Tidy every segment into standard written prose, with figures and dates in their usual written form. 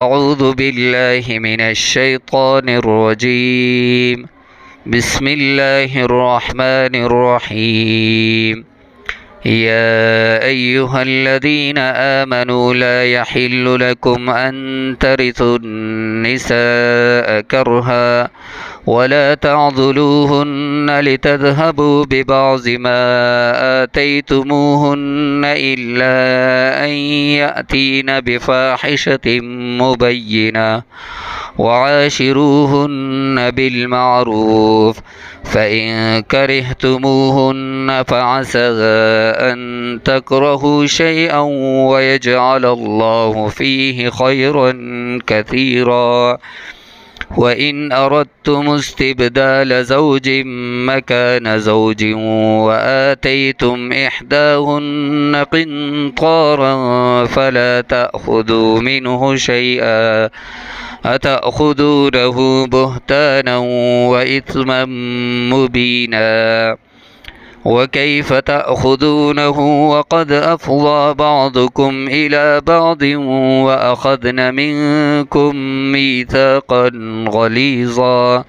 أعوذ بالله من الشيطان الرجيم. بسم الله الرحمن الرحيم. يا أيها الذين آمنوا لا يحل لكم أن ترثوا النساء كرها ولا تعضلوهن لتذهبوا ببعض ما آتيتموهن إلا أن يأتين بفاحشة مبينة وعاشروهن بالمعروف فإن كرهتموهن فعسى أن تكرهوا شيئا ويجعل الله فيه خيرا كثيرا وإن أردتم استبدال زوج مكان زوج وآتيتم إحداهن قنطارا فلا تأخذوا منه شيئا أتأخذونه بهتانا وإثما مبينا وكيف تأخذونه وقد أفضى بعضكم إلى بعض وأخذن منكم ميثاقا غليظا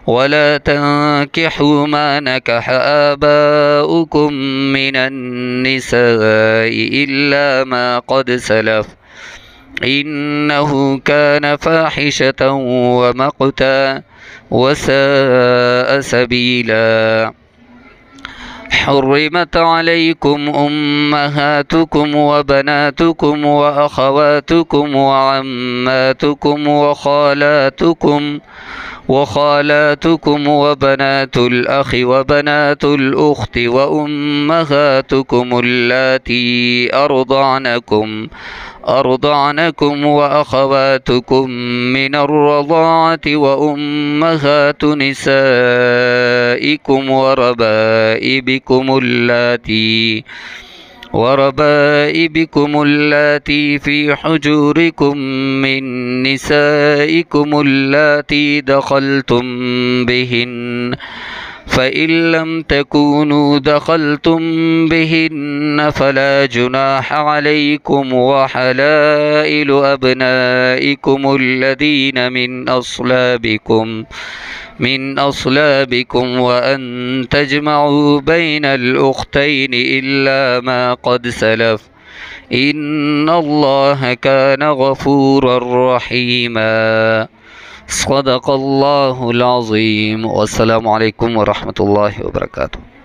ولا تنكحوا ما نكح آباؤكم من النساء إلا ما قد سلف إنه كان فاحشة ومقتا وساء سبيلا. حرمت عليكم أمهاتكم وبناتكم وأخواتكم وعماتكم وخالاتكم وبنات الأخ وبنات الأخت وأمهاتكم اللاتي أرضعنكم وأخواتكم من الرضاعة وأمهات نسائكم وربائبكم اللاتي في حجوركم من نسائكم اللاتي دخلتم بهن فإن لم تكونوا دخلتم بهن فلا جناح عليكم وحلائل أبنائكم الذين من أصلابكم وأن تجمعوا بين الأختين إلا ما قد سلف إن الله كان غفورا رحيما. صدق الله العظيم. والسلام عليكم ورحمة الله وبركاته.